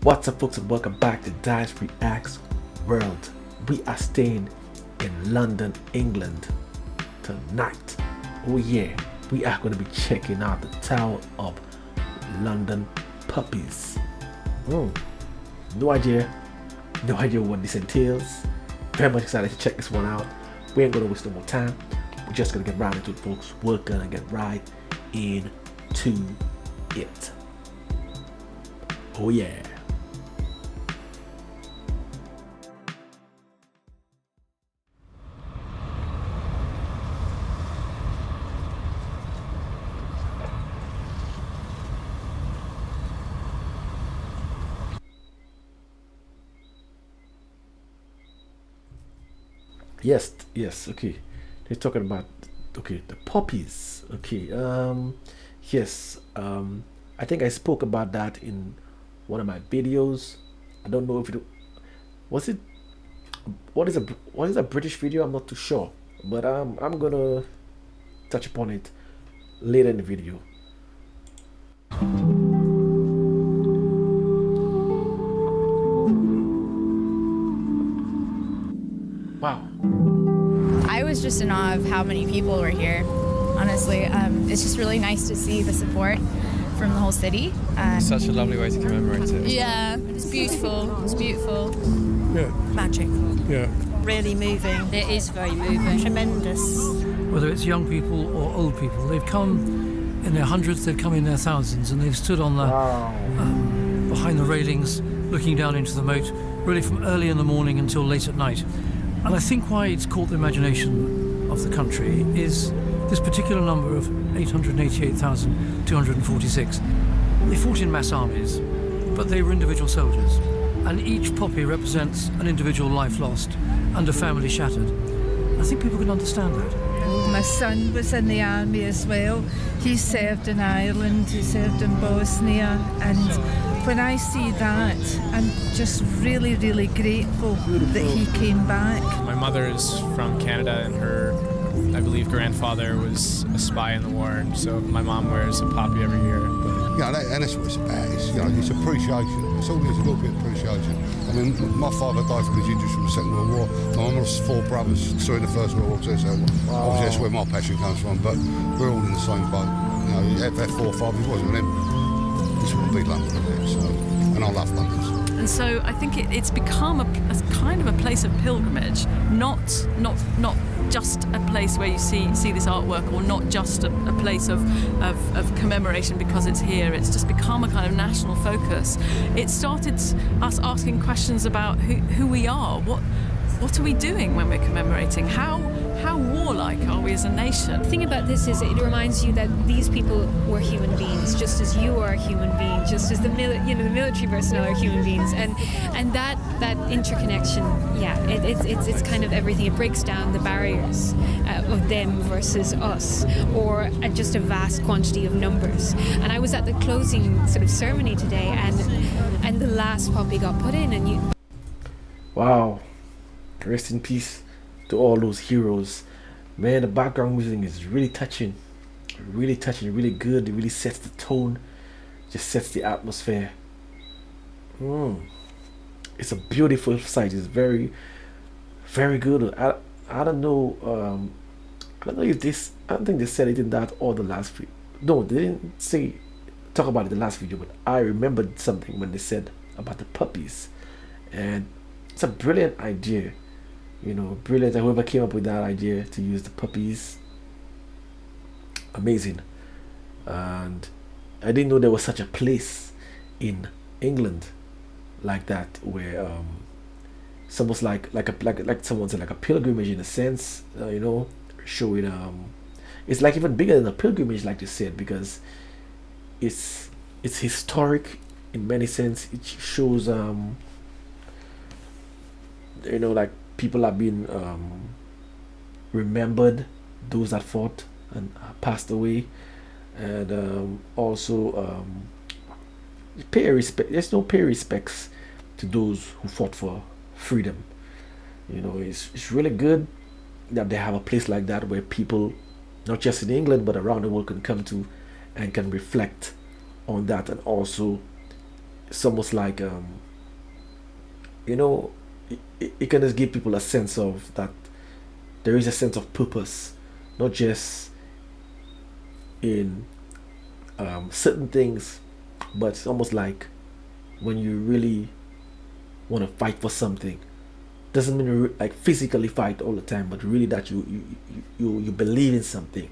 What's up, folks, and welcome back to Dyce Reacts World. We are staying in London, England tonight. Oh yeah, we are going to be checking out the Tower of London Poppies. No idea what this entails. Very much excited to check this one out. We ain't going to waste no more time. We're just going to get right into it, folks. We're going to get right into it. Oh yeah. Yes, okay. They're talking about the poppies. I think I spoke about that in one of my videos. I don't know if it was it what is a British video, I'm not too sure. But I'm gonna touch upon it later in the video. Wow. I was just in awe of how many people were here, honestly. It's just really nice to see the support from the whole city. Such a lovely way to commemorate it. Yeah, it's beautiful. It's beautiful. Yeah. Magic. Yeah. Really moving. It is very moving. Tremendous. Whether it's young people or old people, they've come in their hundreds, they've come in their thousands, and they've stood on the behind the railings, looking down into the moat, really from early in the morning until late at night. And I think why it's caught the imagination of the country is this particular number of 888,246. They fought in mass armies, but they were individual soldiers. And each poppy represents an individual life lost and a family shattered. I think people can understand that. My son was in the army as well. He served in Ireland, he served in Bosnia, and when I see that, I'm just really, really grateful that he came back. My mother is from Canada, and her, I believe, grandfather was a spy in the war, and so my mom wears a poppy every year. But and that's what it's about. It's appreciation. It's always a little bit of appreciation. I mean, my father died from his injuries from the Second World War. My mum lost 4 brothers during the First World War too, so obviously that's where my passion comes from. But we're all in the same boat. You know, you have 4 or 5 it wasn't them. This would be London, so, and I love London. And so I think it's become a kind of a place of pilgrimage, not just a place where you see this artwork, or not just a place of commemoration because it's here. It's just become a kind of national focus. It started us asking questions about who we are, what are we doing when we're commemorating, how warlike are we as a nation? The thing about this is it reminds you that these people were human beings, just as you are a human being, just as the military personnel are human beings, and that interconnection, it's kind of everything. It breaks down the barriers of them versus us, or just a vast quantity of numbers. And I was at the closing sort of ceremony today, and the last poppy got put in, and you. Wow. Rest in peace to all those heroes. Man, the background music is really touching, really good. It really sets the tone, just sets the atmosphere. It's a beautiful sight. It's very good. I don't know if this, I don't think they said it in that or the last video. No, they didn't talk about it in the last video, but I remembered something when they said about the poppies. And it's a brilliant idea. Brilliant. Whoever came up with that idea to use the poppies, amazing. And I didn't know there was such a place in England like that, where it's almost like someone said, like a pilgrimage in a sense. Showing it's like even bigger than a pilgrimage, like they said, because it's historic in many sense. It shows like people have been remembered, those that fought and passed away, and also pay respect. There's no pay respects to those who fought for freedom. It's really good that they have a place like that where people, not just in England but around the world, can come to and can reflect on that, and also it's almost like you know, it can just give people a sense of that there is a sense of purpose, not just in certain things, but it's almost like when you really want to fight for something. Doesn't mean you like physically fight all the time, but really that you believe in something,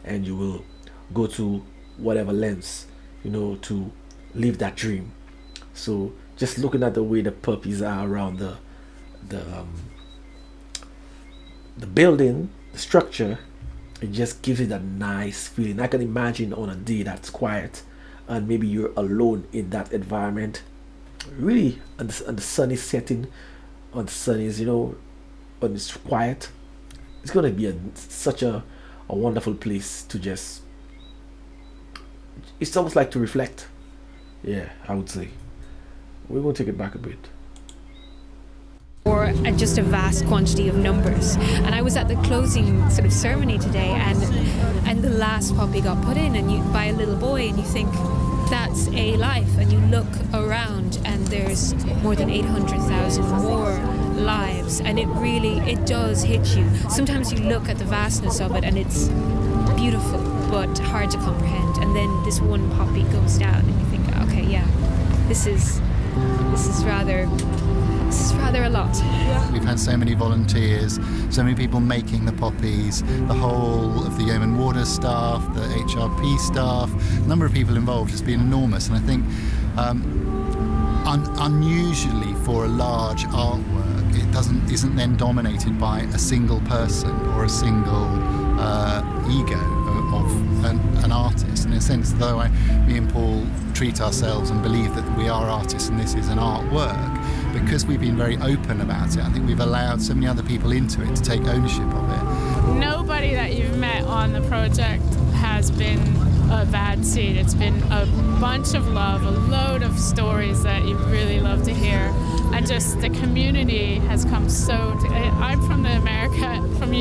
and you will go to whatever lengths, you know, to live that dream. So just looking at the way the puppies are around the building, the structure, it just gives it a nice feeling. I can imagine on a day that's quiet and maybe you're alone in that environment, really, and the sun is setting, on the sun is, you know, when it's quiet, it's gonna be such a wonderful place to just, it's almost like to reflect. Yeah, I would say. We will take it back a bit. Or just a vast quantity of numbers. And I was at the closing sort of ceremony today, and the last poppy got put in, and by a little boy, and you think that's a life, and you look around and there's more than 800,000 more lives, and it does hit you. Sometimes you look at the vastness of it and it's beautiful but hard to comprehend, and then this one poppy goes down and you think, okay, yeah, this is rather a lot. We've had so many volunteers, so many people making the poppies, the whole of the Yeoman Water staff, the HRP staff, the number of people involved has been enormous, and I think unusually for a large artwork, it isn't then dominated by a single person or a single ego of an artist. In a sense, though me and Paul treat ourselves and believe that we are artists and this is an artwork, because we've been very open about it, I think we've allowed so many other people into it to take ownership of it. Nobody that you've met on the project has been a bad seed. It's been a bunch of love, a load of stories that you really love to hear, and just the community has come so. I'm from the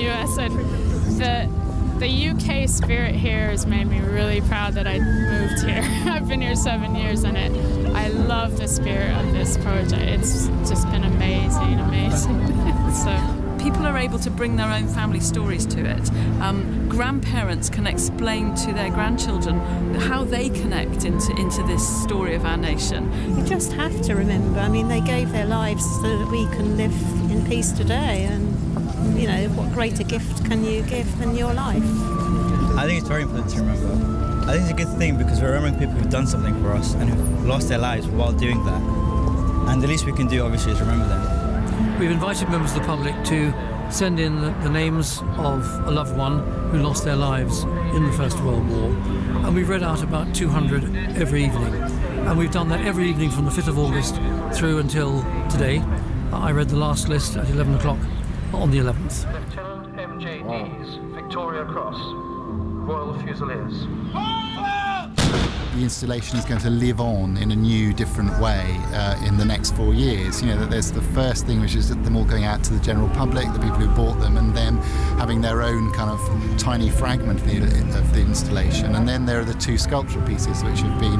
US, and the UK spirit here has made me really proud that I moved here. I've been here 7 years, and I love the spirit of this project. It's just been amazing. So. People are able to bring their own family stories to it. Grandparents can explain to their grandchildren how they connect into this story of our nation. You just have to remember, I mean, they gave their lives so that we can live in peace today, and you know, what greater gift can you give than your life? I think it's very important to remember. I think it's a good thing because we're remembering people who've done something for us and who've lost their lives while doing that. And the least we can do, obviously, is remember them. We've invited members of the public to send in the names of a loved one who lost their lives in the First World War. And we've read out about 200 every evening. And we've done that every evening from the 5th of August through until today. I read the last list at 11 o'clock on the 11th. Lieutenant MJD's Victoria Cross, Royal Fusiliers. The installation is going to live on in a new, different way in the next 4 years. You know, that there's the first thing, which is them all going out to the general public, the people who bought them, and them having their own kind of tiny fragment of the installation. And then there are the two sculptural pieces which have been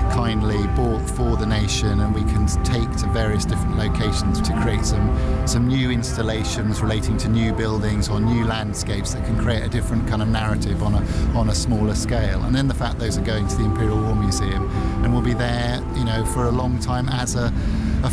kindly bought for the nation, and we can take to various different locations to create some new installations relating to new buildings or new landscapes that can create a different kind of narrative on a smaller scale. And then the fact those are going to the Imperial War Museum and will be there, you know, for a long time as a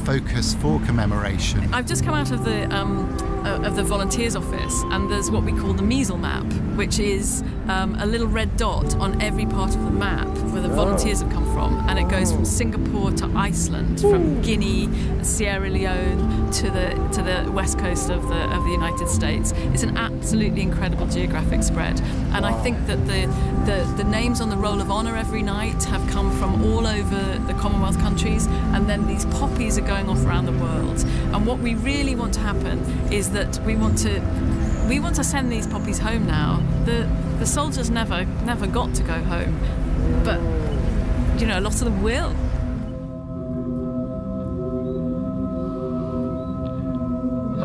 focus for commemoration. I've just come out of the volunteers office, and there's what we call the measle map, which is a little red dot on every part of the map where the volunteers have come from, and it goes from Singapore to Iceland, from Guinea, Sierra Leone to the west coast of the United States. It's an absolutely incredible geographic spread, and I think that the names on the roll of honour every night have come from all over the Commonwealth countries, and then these poppies are going off around the world. And what we really want to happen is that we want to send these poppies home now. The soldiers never got to go home, but you know, a lot of them will.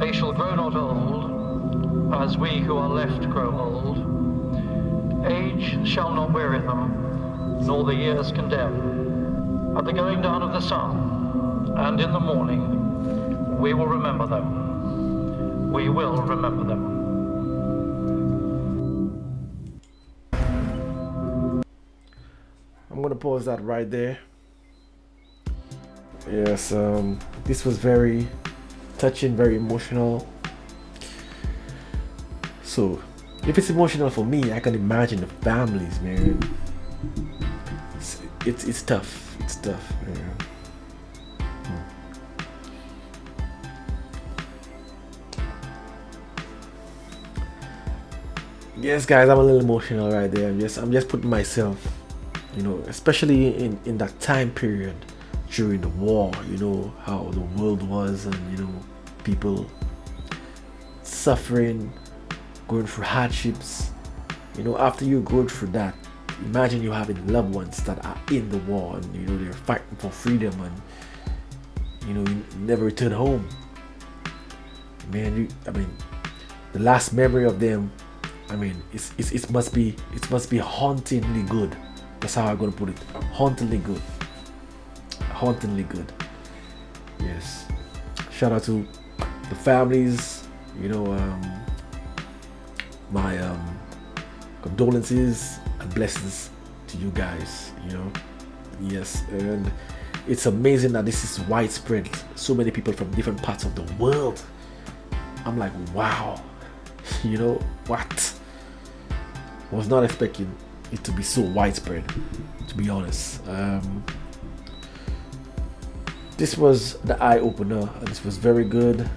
They shall grow not old, as we who are left grow old. Age shall not weary them, nor the years condemn. at the going down of the sun, and in the morning, we will remember them. We will remember them. I'm gonna pause that right there. Yes, this was very touching, very emotional. So if it's emotional for me, I can imagine the families, man. It's tough. It's tough, man. Yes, guys, I'm a little emotional right there. I'm just putting myself, you know, especially in that time period during the war, you know, how the world was, and you know, people suffering, going through hardships. You know, after you go through that, imagine you having loved ones that are in the war, and you know, they're fighting for freedom, and you know, you never return home. Man, I mean, the last memory of them, I mean, it must be hauntingly good. That's how I'm gonna put it. Hauntingly good. Hauntingly good. Yes. Shout out to the families. You know, my condolences and blessings to you guys. You know, yes, and it's amazing that this is widespread. So many people from different parts of the world. I'm like, wow. You know what? I was not expecting it to be so widespread, to be honest. This was the eye opener, and this was very good.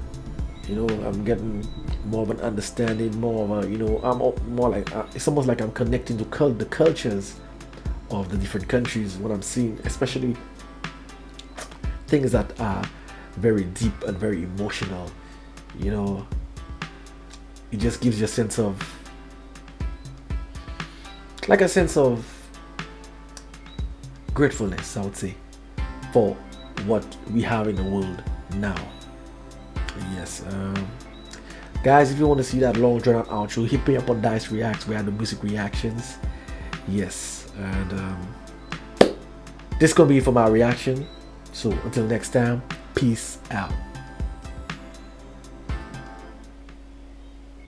You know, I'm getting more of an understanding, more of a, you know, I'm more like it's almost like I'm connecting to the cultures of the different countries. What I'm seeing, especially things that are very deep and very emotional. You know, it just gives you a sense of, like a sense of gratefulness, I would say, for what we have in the world now. Yes, guys, if you want to see that long drawn out outro, hit me up on Dyce Reacts. We have the music reactions. Yes, and this is gonna be for my reaction. So until next time, peace out.